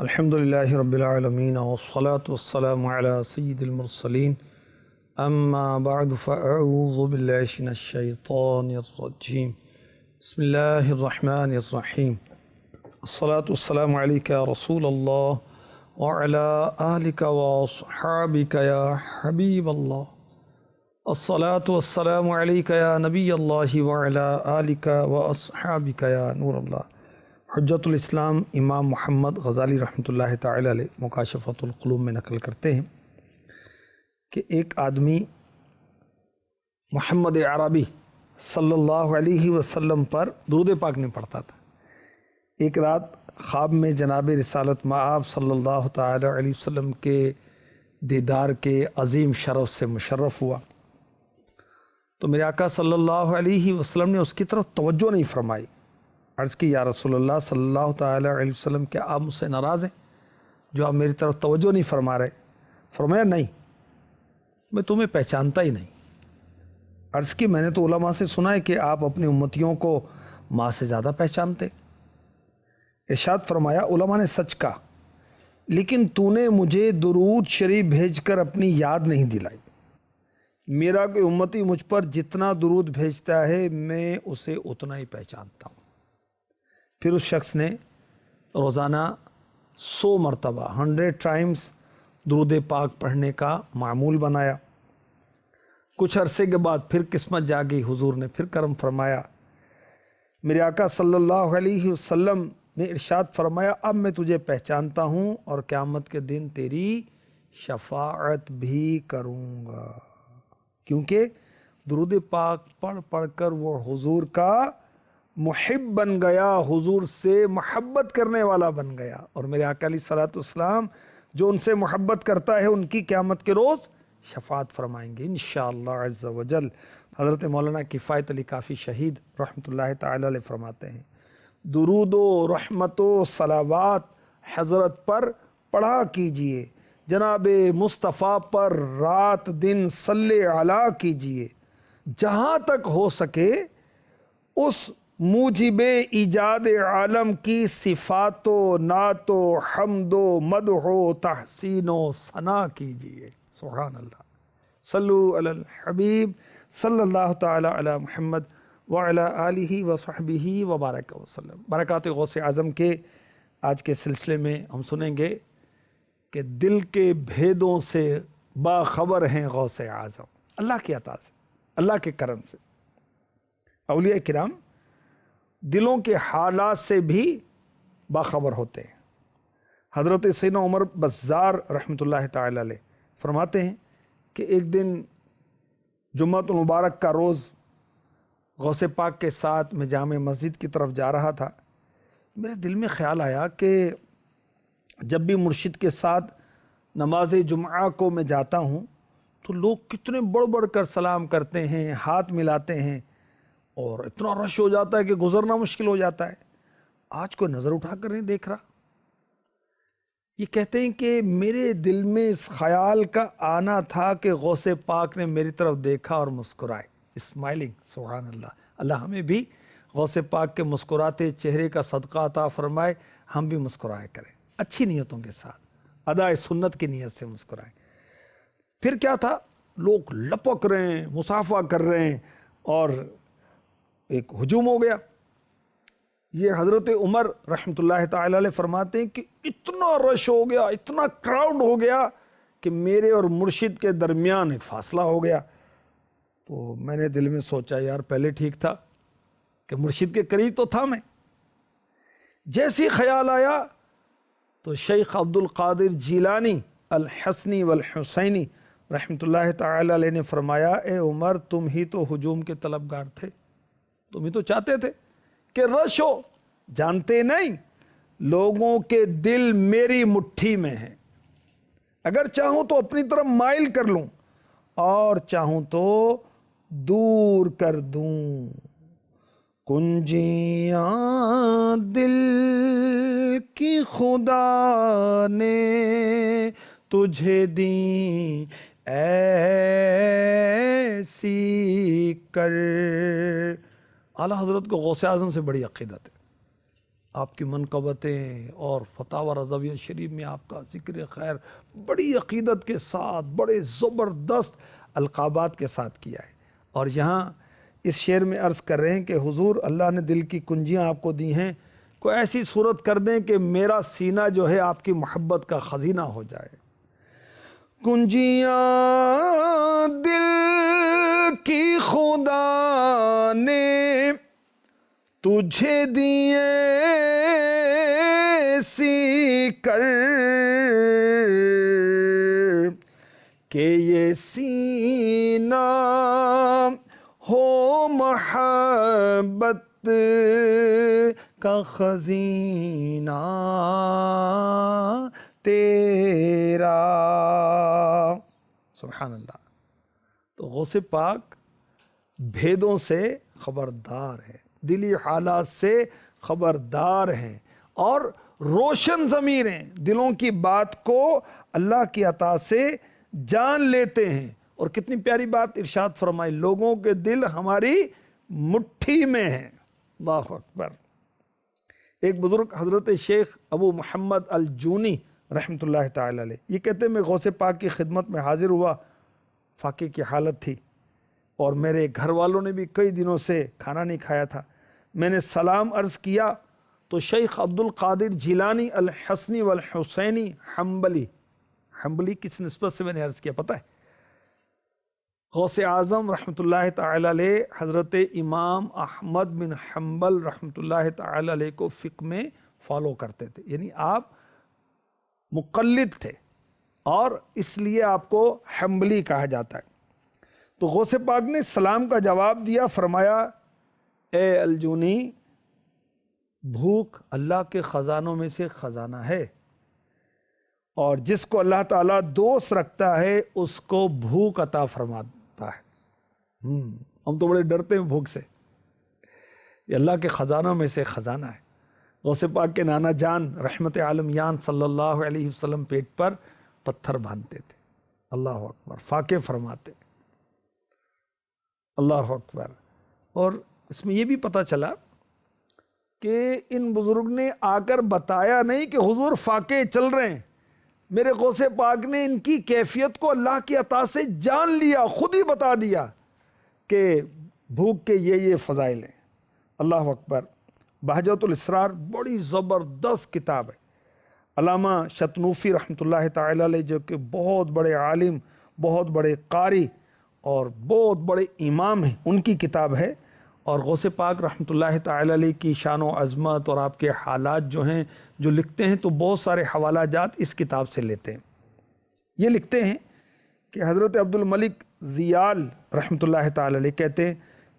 الحمدللہ رب العالمین والصلاة والسلام علی سید المرسلین اما بعد فاعوذ باللہ من الشیطان الرجیم بسم اللہ الرحمن الرحیم الصلاة والسلام علیک یا رسول اللہ وعلی آلک واصحابک یا حبیب اللہ الصلاة والسلام علیک یا نبی اللہ وعلی آلک واصحابک یا نور اللہ۔ حجت الاسلام امام محمد غزالی رحمۃ اللہ تعالی علیہ مکاشفۃ القلوب میں نقل کرتے ہیں کہ ایک آدمی محمد عربی صلی اللہ علیہ وسلم پر درود پاک نہیں پڑھتا تھا۔ ایک رات خواب میں جناب رسالت مآب صلی اللہ تعالی علیہ وسلم کے دیدار کے عظیم شرف سے مشرف ہوا تو میرے آقا صلی اللہ علیہ وسلم نے اس کی طرف توجہ نہیں فرمائی۔ عرض کی یا رسول اللہ صلی اللہ تعالی علیہ وسلم کیا آپ مجھ سے ناراض ہیں جو آپ میری طرف توجہ نہیں فرما رہے؟ فرمایا نہیں، میں تمہیں پہچانتا ہی نہیں۔ عرض کی میں نے تو علماء سے سنا ہے کہ آپ اپنی امتیوں کو ماں سے زیادہ پہچانتے۔ ارشاد فرمایا علماء نے سچ کہا، لیکن تو نے مجھے درود شریف بھیج کر اپنی یاد نہیں دلائی۔ میرا کوئی امتی مجھ پر جتنا درود بھیجتا ہے میں اسے اتنا ہی پہچانتا ہوں۔ پھر اس شخص نے روزانہ 100 مرتبہ 100 ٹائمز درود پاک پڑھنے کا معمول بنایا۔ کچھ عرصے کے بعد پھر قسمت جاگی، حضور نے پھر کرم فرمایا۔ میرے آقا صلی اللہ علیہ وسلم نے ارشاد فرمایا اب میں تجھے پہچانتا ہوں اور قیامت کے دن تیری شفاعت بھی کروں گا، کیونکہ درود پاک پڑھ پڑھ کر وہ حضور کا محب بن گیا، حضور سے محبت کرنے والا بن گیا۔ اور میرے آقا علیہ الصلوۃ والسلام جو ان سے محبت کرتا ہے ان کی قیامت کے روز شفاعت فرمائیں گے انشاءاللہ عز وجل۔ حضرت مولانا کفایت علی کافی شہید رحمۃ اللہ تعالی علیہ فرماتے ہیں درود و رحمت و صلوات حضرت پر پڑھا کیجئے، جناب مصطفیٰ پر رات دن صلی علی کیجئے، جہاں تک ہو سکے اس موجب ایجاد عالم کی صفات و نعت و حمد و مدح و تحسین و ثنا کیجئے۔ سبحان اللہ، صلو علی الحبیب صلی اللہ تعالی علی محمد وعلی آلہ وصحبہ وبارک وسلم۔ برکات غوث اعظم کے آج کے سلسلے میں ہم سنیں گے کہ دل کے بھیدوں سے باخبر ہیں غوث اعظم، اللہ کی عطا سے، اللہ کے کرم سے۔ اولیاء کرام دلوں کے حالات سے بھی باخبر ہوتے ہیں۔ حضرت سیدنا عمر بزار رحمۃ اللہ تعالی علیہ فرماتے ہیں کہ ایک دن جمعۃ المبارک کا روز غوث پاک کے ساتھ میں جامع مسجد کی طرف جا رہا تھا۔ میرے دل میں خیال آیا کہ جب بھی مرشد کے ساتھ نماز جمعہ کو میں جاتا ہوں تو لوگ کتنے بڑھ بڑھ کر سلام کرتے ہیں، ہاتھ ملاتے ہیں اور اتنا رش ہو جاتا ہے کہ گزرنا مشکل ہو جاتا ہے۔ آج کوئی نظر اٹھا کر نہیں دیکھ رہا۔ یہ کہتے ہیں کہ میرے دل میں اس خیال کا آنا تھا کہ غوث پاک نے میری طرف دیکھا اور مسکرائے، اسمائلنگ۔ سبحان اللہ، اللہ ہمیں بھی غوث پاک کے مسکراتے چہرے کا صدقہ عطا فرمائے، ہم بھی مسکرایا کریں اچھی نیتوں کے ساتھ، ادائے سنت کی نیت سے مسکرائیں۔ پھر کیا تھا، لوگ لپک رہے ہیں، مصافحہ کر رہے ہیں اور ایک ہجوم ہو گیا۔ یہ حضرت عمر رحمۃ اللہ تعالی علیہ فرماتے ہیں کہ اتنا رش ہو گیا، اتنا کراؤڈ ہو گیا کہ میرے اور مرشد کے درمیان ایک فاصلہ ہو گیا۔ تو میں نے دل میں سوچا یار پہلے ٹھیک تھا کہ مرشد کے قریب تو تھا میں۔ جیسی خیال آیا تو شیخ عبد القادر جیلانی الحسنی والحسینی رحمۃ اللہ تعالی علیہ نے فرمایا اے عمر تم ہی تو ہجوم کے طلبگار تھے، تم ہی تو چاہتے تھے کہ رش ہو، جانتے نہیں لوگوں کے دل میری مٹھی میں ہیں، اگر چاہوں تو اپنی طرف مائل کر لوں اور چاہوں تو دور کر دوں۔ کنجیاں دل کی خدا نے تجھے دیں ایسی کر۔ اعلیٰ حضرت کو غوث اعظم سے بڑی عقیدت ہے، آپ کی منقبتیں اور فتاوی رضویہ شریف میں آپ کا ذکر خیر بڑی عقیدت کے ساتھ بڑے زبردست القابات کے ساتھ کیا ہے۔ اور یہاں اس شعر میں عرض کر رہے ہیں کہ حضور اللہ نے دل کی کنجیاں آپ کو دی ہیں، کوئی ایسی صورت کر دیں کہ میرا سینہ جو ہے آپ کی محبت کا خزینہ ہو جائے۔ کنجیاں دل کی خدا نے تجھے دیے سی کر کہ یہ سینہ ہو محبت کا خزینہ تیرا۔ سبحان اللہ۔ تو غوث پاک بھیدوں سے خبردار ہے، دلی حالات سے خبردار ہیں اور روشن ضمیر ہیں، دلوں کی بات کو اللہ کی عطا سے جان لیتے ہیں۔ اور کتنی پیاری بات ارشاد فرمائی، لوگوں کے دل ہماری مٹھی میں ہیں۔ اللہ اکبر۔ ایک بزرگ حضرت شیخ ابو محمد الجونی رحمۃ اللہ تعالی علیہ یہ کہتے ہیں میں غوث پاک کی خدمت میں حاضر ہوا، فاقے کی حالت تھی اور میرے گھر والوں نے بھی کئی دنوں سے کھانا نہیں کھایا تھا۔ میں نے سلام عرض کیا تو شیخ عبد القادر جیلانی الحسنی والحسینی حنبلی کس نسبت سے میں نے عرض کیا پتہ ہے؟ غوث اعظم رحمۃ اللہ تعالی علیہ حضرت امام احمد بن حنبل رحمۃ اللہ تعالی علیہ کو فقہ میں فالو کرتے تھے، یعنی آپ مقلد تھے اور اس لیے آپ کو حنبلی کہا جاتا ہے۔ تو غوث پاک نے سلام کا جواب دیا، فرمایا اے الجونی، بھوک اللہ کے خزانوں میں سے خزانہ ہے، اور جس کو اللہ تعالیٰ دوست رکھتا ہے اس کو بھوک عطا فرماتا ہے۔ ہم تو بڑے ڈرتے ہیں بھوک سے، یہ اللہ کے خزانوں میں سے خزانہ ہے۔ غوث پاک کے نانا جان رحمت عالمیان صلی اللہ علیہ وسلم پیٹ پر پتھر باندھتے تھے، اللہ اکبر، فاقے فرماتے، اللہ اکبر۔ اور اس میں یہ بھی پتہ چلا کہ ان بزرگ نے آ کر بتایا نہیں کہ حضور فاقے چل رہے ہیں، میرے غوث پاک نے ان کی کیفیت کو اللہ کی عطا سے جان لیا، خود ہی بتا دیا کہ بھوک کے یہ فضائل ہیں۔ اللہ اکبر۔ بہجت الاسرار بڑی زبردست کتاب ہے، علامہ شتنوفی رحمۃ اللہ تعالی علیہ جو کہ بہت بڑے عالم، بہت بڑے قاری اور بہت بڑے امام ہیں، ان کی کتاب ہے۔ اور غوث پاک رحمۃ اللہ تعالی علیہ کی شان و عظمت اور آپ کے حالات جو ہیں جو لکھتے ہیں تو بہت سارے حوالہ جات اس کتاب سے لیتے ہیں۔ یہ لکھتے ہیں کہ حضرت عبد الملک ذیال رحمۃ اللہ تعالی علیہ کہتے ہیں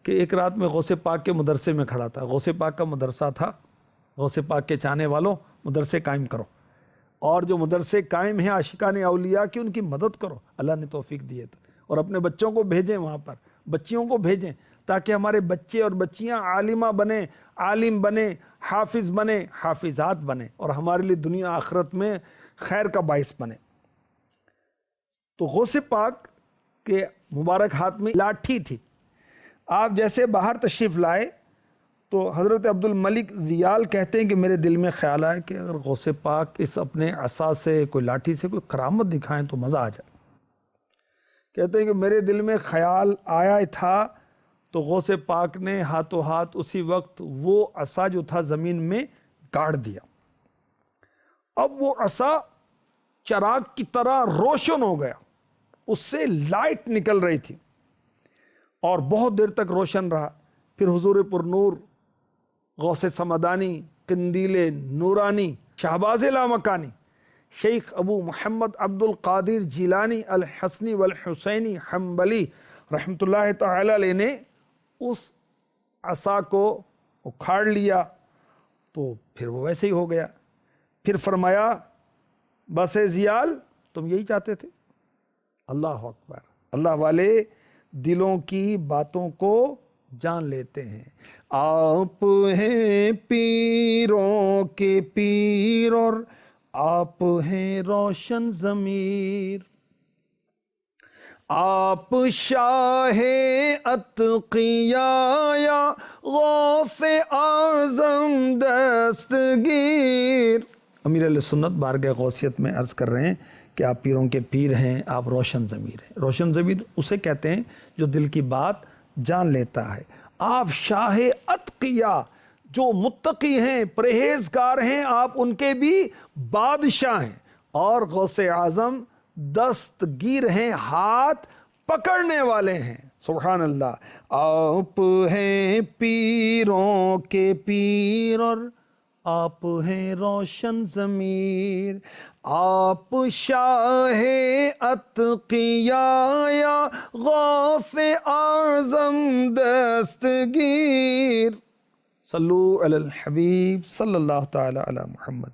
کہ ایک رات میں غوث پاک کے مدرسے میں کھڑا تھا، غوث پاک کا مدرسہ تھا، غوث پاک کے چاہنے والوں مدرسے قائم کرو، اور جو مدرسے قائم ہیں عاشقان اولیاء کی ان کی مدد کرو، اللہ نے توفیق دی ہے، اور اپنے بچوں کو بھیجیں وہاں پر، بچیوں کو بھیجیں تاکہ ہمارے بچے اور بچیاں عالمہ بنیں، عالم بنیں، حافظ بنیں، حافظات بنیں، اور ہمارے لیے دنیا آخرت میں خیر کا باعث بنیں۔ تو غوث پاک کے مبارک ہاتھ میں لاٹھی تھی، آپ جیسے باہر تشریف لائے تو حضرت عبد الملک ذیال کہتے ہیں کہ میرے دل میں خیال آیا کہ اگر غوث پاک اس اپنے عصا سے کوئی لاٹھی سے کوئی کرامت دکھائیں تو مزہ آ جائے۔ کہتے ہیں کہ میرے دل میں خیال آیا تھا تو غوث پاک نے ہاتھوں ہاتھ اسی وقت وہ عصا جو تھا زمین میں گاڑ دیا۔ اب وہ عصا چراغ کی طرح روشن ہو گیا، اس سے لائٹ نکل رہی تھی اور بہت دیر تک روشن رہا۔ پھر حضور پر نور غوث سمدانی، قندیل نورانی، شہباز لامکانی، شیخ ابو محمد عبد القادر جیلانی الحسنی والحسینی حنبلی رحمۃ اللہ تعالی علیہ نے اس عصا کو اکھاڑ لیا تو پھر وہ ویسے ہی ہو گیا۔ پھر فرمایا بس ذیال تم یہی چاہتے تھے۔ اللہ اکبر۔ اللہ والے دلوں کی باتوں کو جان لیتے ہیں۔ آپ ہیں پیروں کے پیر اور آپ ہیں روشن ضمیر، آپ شاہ اتقیاء یا غوث اعظم دستگیر۔ امیر علیہ سنت بارگاہ غوثیت میں عرض کر رہے ہیں کہ آپ پیروں کے پیر ہیں، آپ روشن ضمیر ہیں۔ روشن ضمیر اسے کہتے ہیں جو دل کی بات جان لیتا ہے۔ آپ شاہ اتقیاء، جو متقی ہیں، پرہیزگار ہیں، آپ ان کے بھی بادشاہ ہیں، اور غوث اعظم دستگیر ہیں، ہاتھ پکڑنے والے ہیں۔ سبحان اللہ۔ آپ ہیں پیروں کے پیر اور آپ ہیں روشن ضمیر، آپ شاہ اتقیاء یا غوث اعظم دستگیر۔ صلو علی الحبیب صلی اللہ تعالی علی محمد۔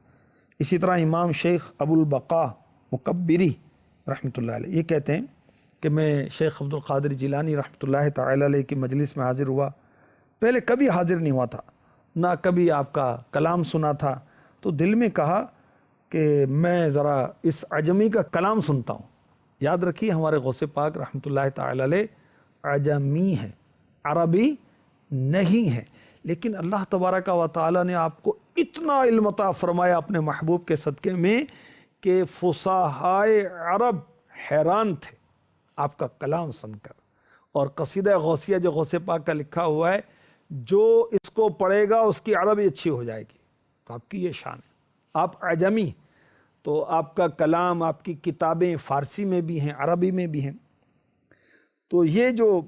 اسی طرح امام شیخ ابو البقاء مکبری رحمۃ اللہ علیہ یہ کہتے ہیں کہ میں شیخ عبد القادر جیلانی رحمۃ اللہ تعالی علیہ کی مجلس میں حاضر ہوا، پہلے کبھی حاضر نہیں ہوا تھا، نہ کبھی آپ کا کلام سنا تھا، تو دل میں کہا کہ میں ذرا اس عجمی کا کلام سنتا ہوں۔ یاد رکھیے ہمارے غوث پاک رحمۃ اللہ تعالی علیہ عجمی ہیں، عربی نہیں ہیں، لیکن اللہ تبارک و تعالی نے آپ کو اتنا علم عطا فرمایا اپنے محبوب کے صدقے میں کہ فصاحائے عرب حیران تھے آپ کا کلام سن کر۔ اور قصیدہ غوثیہ جو غوث پاک کا لکھا ہوا ہے، جو اس کو پڑھے گا اس کی عربی اچھی ہو جائے گی، تو آپ کی یہ شان ہے۔ آپ عجمی، تو آپ کا کلام، آپ کی کتابیں فارسی میں بھی ہیں، عربی میں بھی ہیں۔ تو یہ جو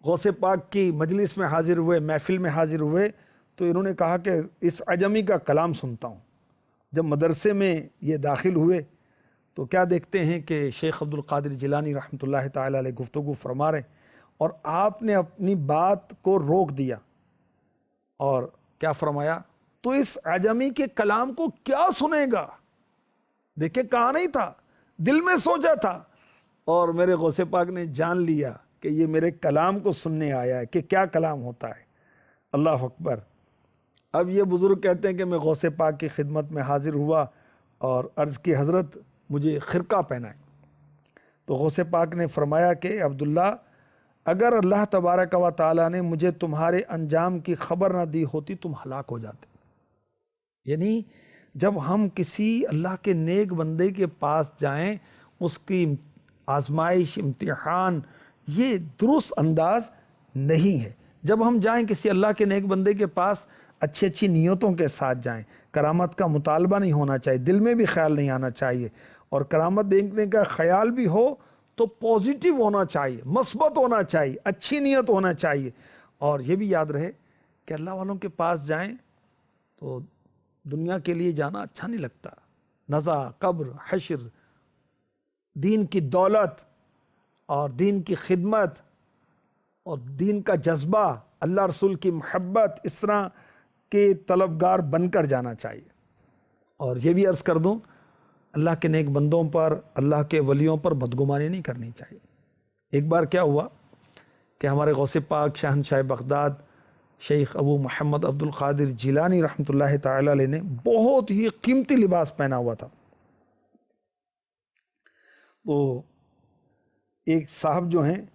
غوث پاک کی مجلس میں حاضر ہوئے، محفل میں حاضر ہوئے، تو انہوں نے کہا کہ اس عجمی کا کلام سنتا ہوں۔ جب مدرسے میں یہ داخل ہوئے تو کیا دیکھتے ہیں کہ شیخ عبد القادر جیلانی رحمۃ اللہ تعالی علیہ گفتگو فرما رہے، اور آپ نے اپنی بات کو روک دیا اور کیا فرمایا، تو اس عجمی کے کلام کو کیا سنے گا؟ دیکھیں کہا نہیں تھا، دل میں سوچا تھا، اور میرے غوث پاک نے جان لیا کہ یہ میرے کلام کو سننے آیا ہے کہ کیا کلام ہوتا ہے۔ اللہ اکبر۔ اب یہ بزرگ کہتے ہیں کہ میں غوث پاک کی خدمت میں حاضر ہوا اور عرض کی حضرت مجھے خرقہ پہنائیں، تو غوث پاک نے فرمایا کہ عبداللہ، اگر اللہ تبارک و تعالیٰ نے مجھے تمہارے انجام کی خبر نہ دی ہوتی تم ہلاک ہو جاتے۔ یعنی جب ہم کسی اللہ کے نیک بندے کے پاس جائیں، اس کی آزمائش، امتحان، یہ درست انداز نہیں ہے۔ جب ہم جائیں کسی اللہ کے نیک بندے کے پاس، اچھی اچھی نیتوں کے ساتھ جائیں، کرامت کا مطالبہ نہیں ہونا چاہیے، دل میں بھی خیال نہیں آنا چاہیے، اور کرامت دیکھنے کا خیال بھی ہو تو پازیٹیو ہونا چاہیے، مثبت ہونا چاہیے، اچھی نیت ہونا چاہیے۔ اور یہ بھی یاد رہے کہ اللہ والوں کے پاس جائیں تو دنیا کے لیے جانا اچھا نہیں لگتا، نزا، قبر، حشر، دین کی دولت اور دین کی خدمت اور دین کا جذبہ، اللہ رسول کی محبت، اس طرح کے طلبگار بن کر جانا چاہیے۔ اور یہ بھی عرض کر دوں، اللہ کے نیک بندوں پر، اللہ کے ولیوں پر بدگمانی نہیں کرنی چاہیے۔ ایک بار کیا ہوا کہ ہمارے غوث پاک شہنشاہ بغداد شیخ ابو محمد عبد القادر جیلانی رحمۃ اللہ تعالی علیہ نے بہت ہی قیمتی لباس پہنا ہوا تھا۔ تو ایک صاحب جو ہیں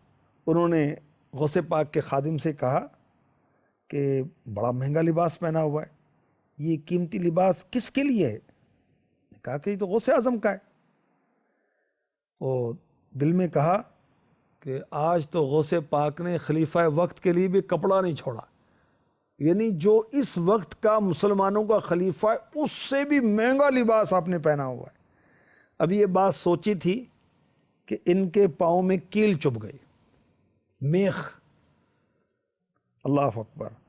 انہوں نے غوث پاک کے خادم سے کہا کہ بڑا مہنگا لباس پہنا ہوا ہے، یہ قیمتی لباس کس کے لیے ہے؟ کہا کہ یہ تو غوث اعظم کا ہے۔ اور دل میں کہا کہ آج تو غوث پاک نے خلیفہ وقت کے لیے بھی کپڑا نہیں چھوڑا، یعنی جو اس وقت کا مسلمانوں کا خلیفہ ہے اس سے بھی مہنگا لباس آپ نے پہنا ہوا ہے۔ ابھی یہ بات سوچی تھی کہ ان کے پاؤں میں کیل چبھ گئی، میخ، اللہ اکبر،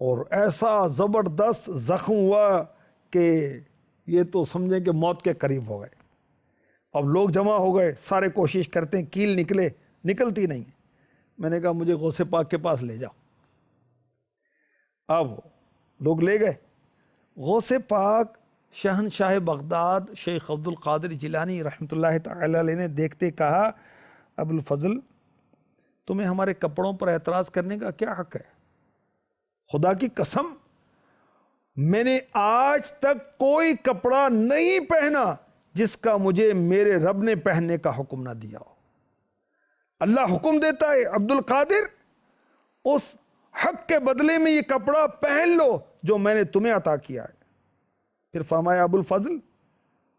اور ایسا زبردست زخم ہوا کہ یہ تو سمجھیں کہ موت کے قریب ہو گئے۔ اب لوگ جمع ہو گئے، سارے کوشش کرتے ہیں کیل نکلتی نہیں۔ میں نے کہا مجھے غوث پاک کے پاس لے جاؤ۔ اب لوگ لے گئے، غوث پاک شہنشاہ بغداد شیخ عبد القادر جیلانی رحمۃ اللہ تعالی علیہ نے دیکھتے کہا، ابو الفضل تمہیں ہمارے کپڑوں پر اعتراض کرنے کا کیا حق ہے؟ خدا کی قسم میں نے آج تک کوئی کپڑا نہیں پہنا جس کا مجھے میرے رب نے پہننے کا حکم نہ دیا ہو۔ اللہ حکم دیتا ہے عبد القادر اس حق کے بدلے میں یہ کپڑا پہن لو جو میں نے تمہیں عطا کیا ہے۔ پھر فرمایا ابو الفضل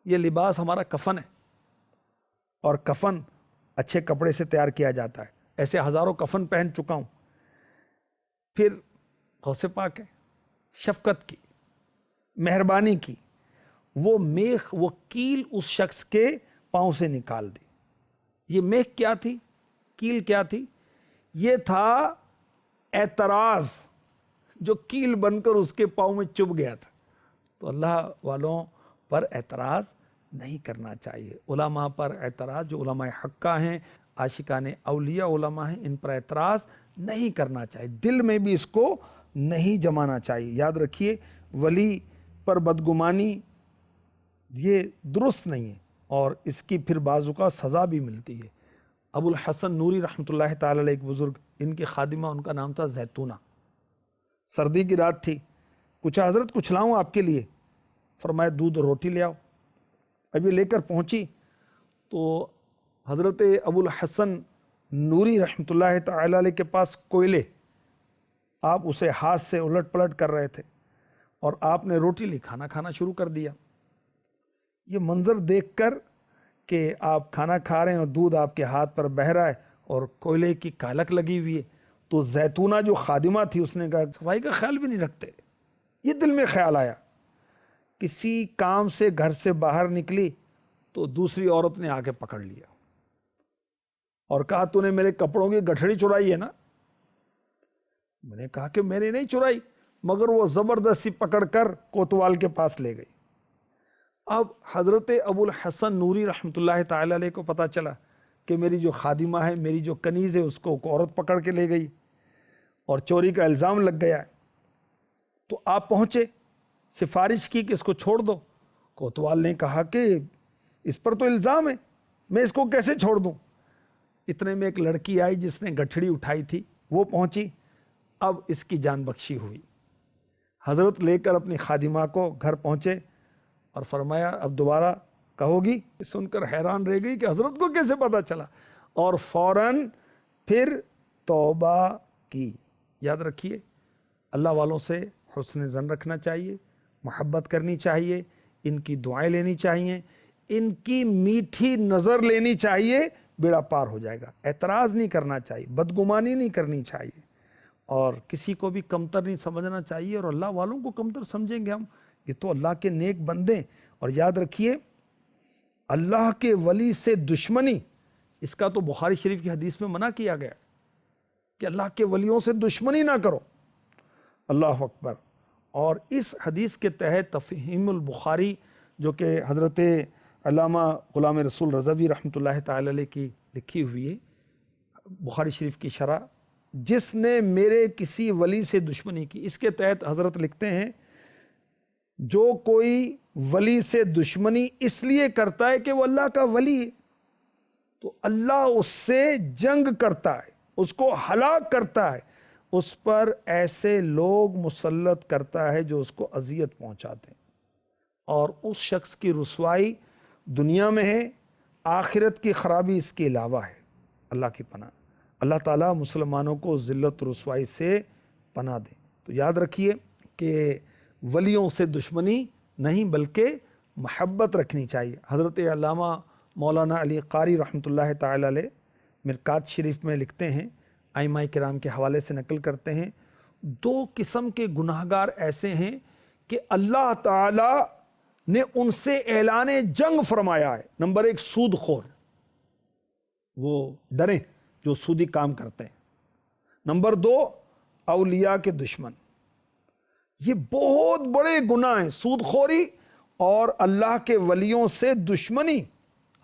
یہ لباس ہمارا کفن ہے، اور کفن اچھے کپڑے سے تیار کیا جاتا ہے، ایسے ہزاروں کفن پہن چکا ہوں۔ پھر غوث پاک ہے، شفقت کی، مہربانی کی، وہ میخ، وہ کیل اس شخص کے پاؤں سے نکال دی۔ یہ میخ کیا تھی، کیل کیا تھی؟ یہ تھا اعتراض جو کیل بن کر اس کے پاؤں میں چبھ گیا تھا۔ تو اللہ والوں پر اعتراض نہیں کرنا چاہیے، علماء پر اعتراض، جو علماء حقہ ہیں، عاشقان اولیاء علماء ہیں، ان پر اعتراض نہیں کرنا چاہیے، دل میں بھی اس کو نہیں جمانا چاہیے۔ یاد رکھیے ولی پر بدگمانی یہ درست نہیں ہے، اور اس کی پھر بعض اوقات سزا بھی ملتی ہے۔ ابو الحسن نوری رحمۃ اللہ تعالی علیہ ایک بزرگ، ان کی خادمہ، ان کا نام تھا زیتونہ۔ سردی کی رات تھی، پوچھا حضرت کچھ لاؤں آپ کے لیے؟ فرمایا دودھ اور روٹی لے آؤ۔ ابھی لے کر پہنچی تو حضرت ابو الحسن نوری رحمۃ اللہ تعالی علیہ کے پاس کوئلے، آپ اسے ہاتھ سے الٹ پلٹ کر رہے تھے، اور آپ نے روٹی لی، کھانا کھانا شروع کر دیا۔ یہ منظر دیکھ کر کہ آپ کھانا کھا رہے ہیں اور دودھ آپ کے ہاتھ پر بہہ رہا ہے اور کوئلے کی کالک لگی ہوئی ہے، تو زیتونہ جو خادمہ تھی اس نے کہا صفائی کا خیال بھی نہیں رکھتے۔ یہ دل میں خیال آیا، کسی کام سے گھر سے باہر نکلی تو دوسری عورت نے آ کے پکڑ لیا اور کہا تو نے میرے کپڑوں کی گٹھڑی چرائی ہے نا؟ میں نے کہا کہ میں نے نہیں چرائی، مگر وہ زبردستی پکڑ کر کوتوال کے پاس لے گئی۔ اب حضرت ابو الحسن نوری رحمۃ اللہ تعالی علیہ کو پتہ چلا کہ میری جو خادمہ ہے، میری جو کنیز ہے، اس کو عورت پکڑ کے لے گئی اور چوری کا الزام لگ گیا ہے۔ تو آپ پہنچے، سفارش کی کہ اس کو چھوڑ دو۔ کوتوال نے کہا کہ اس پر تو الزام ہے، میں اس کو کیسے چھوڑ دوں؟ اتنے میں ایک لڑکی آئی جس نے گٹھڑی اٹھائی تھی، وہ پہنچی، اب اس کی جان بخشی ہوئی۔ حضرت لے کر اپنی خادمہ کو گھر پہنچے اور فرمایا اب دوبارہ کہو گی؟ سن کر حیران رہ گئی کہ حضرت کو کیسے پتا چلا، اور فوراً پھر توبہ کی۔ یاد رکھیے اللہ والوں سے حسن ظن رکھنا چاہیے، محبت کرنی چاہیے، ان کی دعائیں لینی چاہیے، ان کی میٹھی نظر لینی چاہیے، بیڑا پار ہو جائے گا۔ اعتراض نہیں کرنا چاہیے، بدگمانی نہیں کرنی چاہیے، اور کسی کو بھی کمتر نہیں سمجھنا چاہیے، اور اللہ والوں کو کمتر سمجھیں گے ہم، یہ تو اللہ کے نیک بندے ہیں۔ اور یاد رکھیے اللہ کے ولی سے دشمنی، اس کا تو بخاری شریف کی حدیث میں منع کیا گیا کہ اللہ کے ولیوں سے دشمنی نہ کرو۔ اللہ اکبر۔ اور اس حدیث کے تحت تفہیم البخاری، جو کہ حضرت علامہ غلام رسول رضوی رحمۃ اللہ تعالی علیہ کی لکھی ہوئی ہے، بخاری شریف کی شرح، جس نے میرے کسی ولی سے دشمنی کی، اس کے تحت حضرت لکھتے ہیں جو کوئی ولی سے دشمنی اس لیے کرتا ہے کہ وہ اللہ کا ولی ہے، تو اللہ اس سے جنگ کرتا ہے، اس کو ہلاک کرتا ہے، اس پر ایسے لوگ مسلط کرتا ہے جو اس کو اذیت پہنچاتے ہیں، اور اس شخص کی رسوائی دنیا میں ہے، آخرت کی خرابی اس کے علاوہ ہے۔ اللہ کی پناہ، اللہ تعالیٰ مسلمانوں کو ذلت و رسوائی سے پناہ دے۔ تو یاد رکھیے کہ ولیوں سے دشمنی نہیں بلکہ محبت رکھنی چاہیے۔ حضرت علامہ مولانا علی قاری رحمۃ اللہ تعالی علیہ مرکات شریف میں لکھتے ہیں، ائمہ کرام کے حوالے سے نقل کرتے ہیں، دو قسم کے گناہگار ایسے ہیں کہ اللہ تعالی نے ان سے اعلان جنگ فرمایا ہے۔ نمبر ایک، سود خور، وہ ڈریں جو سودی کام کرتے ہیں۔ نمبر دو، اولیاء کے دشمن۔ یہ بہت بڑے گناہ ہیں، سود خوری اور اللہ کے ولیوں سے دشمنی۔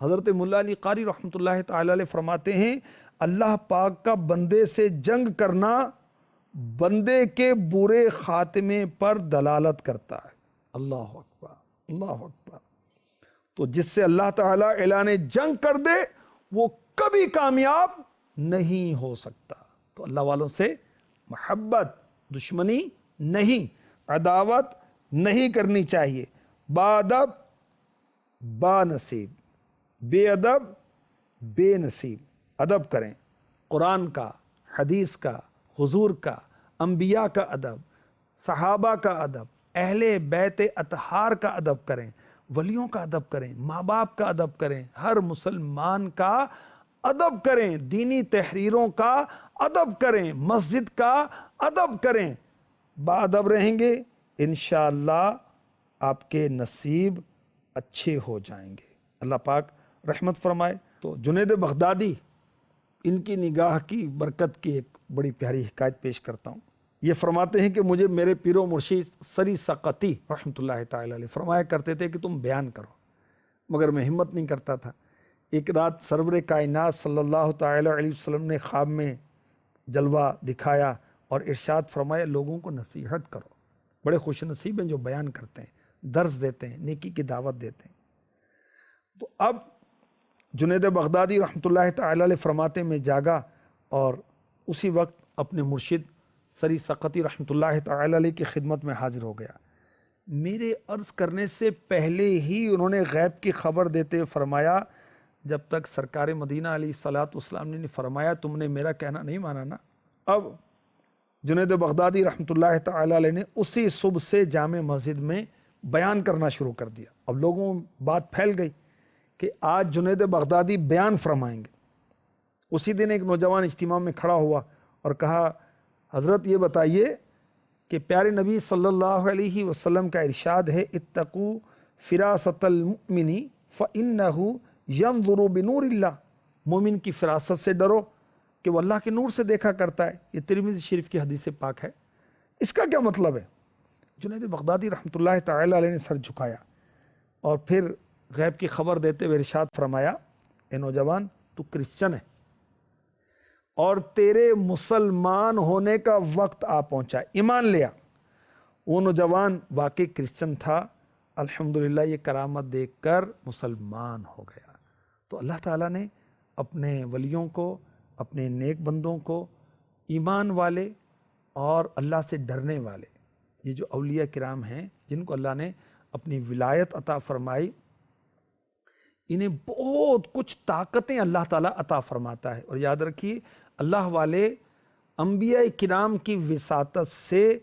حضرت مولا علی قاری رحمۃ اللہ تعالی علیہ فرماتے ہیں اللہ پاک کا بندے سے جنگ کرنا بندے کے برے خاتمے پر دلالت کرتا ہے۔ اللہ اکبر، اللہ اکبر۔ تو جس سے اللہ تعالیٰ اعلان جنگ کر دے وہ کبھی کامیاب نہیں ہو سکتا۔ تو اللہ والوں سے محبت، دشمنی نہیں، عداوت نہیں کرنی چاہیے۔ باادب با نصیب، بے ادب بے نصیب۔ ادب کریں، قرآن کا، حدیث کا، حضور کا، انبیاء کا ادب، صحابہ کا ادب، اہل بیت اطہار کا ادب کریں، ولیوں کا ادب کریں، ماں باپ کا ادب کریں، ہر مسلمان کا ادب کریں، دینی تحریروں کا ادب کریں، مسجد کا ادب کریں۔ باادب رہیں گے انشاءاللہ آپ کے نصیب اچھے ہو جائیں گے۔ اللہ پاک رحمت فرمائے۔ تو جنید بغدادی، ان کی نگاہ کی برکت کی ایک بڑی پیاری حکایت پیش کرتا ہوں۔ یہ فرماتے ہیں کہ مجھے میرے پیر و مرشد سری سقطی رحمۃ اللہ تعالی علیہ فرمایا کرتے تھے کہ تم بیان کرو، مگر میں ہمت نہیں کرتا تھا۔ ایک رات سرور کائنات صلی اللہ تعالی علیہ وسلم نے خواب میں جلوہ دکھایا اور ارشاد فرمایا لوگوں کو نصیحت کرو، بڑے خوش نصیب ہیں جو بیان کرتے ہیں، درس دیتے ہیں، نیکی کی دعوت دیتے ہیں۔ تو اب جنید بغدادی رحمۃ اللہ تعالی علیہ فرماتے میں جاگا اور اسی وقت اپنے مرشد سری سقطی رحمۃ اللہ تعالی علیہ کی خدمت میں حاضر ہو گیا۔ میرے عرض کرنے سے پہلے ہی انہوں نے غیب کی خبر دیتے ہوئے فرمایا، جب تک سرکار مدینہ علیہ الصلاۃ والسلام نے فرمایا تم نے میرا کہنا نہیں مانا نا۔ اب جنید بغدادی رحمۃ اللہ تعالی علیہ نے اسی صبح سے جامع مسجد میں بیان کرنا شروع کر دیا۔ اب لوگوں بات پھیل گئی کہ آج جنید بغدادی بیان فرمائیں گے۔ اسی دن ایک نوجوان اجتماع میں کھڑا ہوا اور کہا حضرت یہ بتائیے کہ پیارے نبی صلی اللہ علیہ وسلم کا ارشاد ہے اتقوا فراست المؤمن فإنہ ینظر بنور اللہ، مومن کی فراست سے ڈرو کہ وہ اللہ کے نور سے دیکھا کرتا ہے۔ یہ ترمذی شریف کی حدیث پاک ہے۔ اس کا کیا مطلب ہے؟ جنید بغدادی رحمۃ اللہ تعالی علیہ نے سر جھکایا اور پھر غیب کی خبر دیتے ہوئے ارشاد فرمایا اے نوجوان تو کرسچن ہے اور تیرے مسلمان ہونے کا وقت آ پہنچا، ایمان لیا۔ وہ نوجوان واقعی کرسچن تھا، الحمدللہ یہ کرامت دیکھ کر مسلمان ہو گیا۔ تو اللہ تعالیٰ نے اپنے ولیوں کو، اپنے نیک بندوں کو، ایمان والے اور اللہ سے ڈرنے والے، یہ جو اولیاء کرام ہیں جن کو اللہ نے اپنی ولایت عطا فرمائی، انہیں بہت کچھ طاقتیں اللہ تعالیٰ عطا فرماتا ہے۔ اور یاد رکھیے اللہ والے انبیاء کرام کی وساطت سے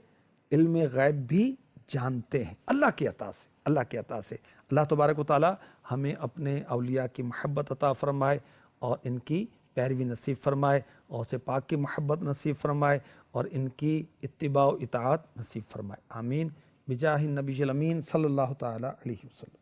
علم غیب بھی جانتے ہیں، اللہ کی عطا سے، اللہ کی عطا سے۔ اللہ تبارک و تعالیٰ ہمیں اپنے اولیاء کی محبت عطا فرمائے اور ان کی پیروی نصیب فرمائے، اور اسے پاک کی محبت نصیب فرمائے اور ان کی اتباع و اطاعت نصیب فرمائے، آمین بجاہ النبی الامین صلی اللہ تعالی علیہ وسلم۔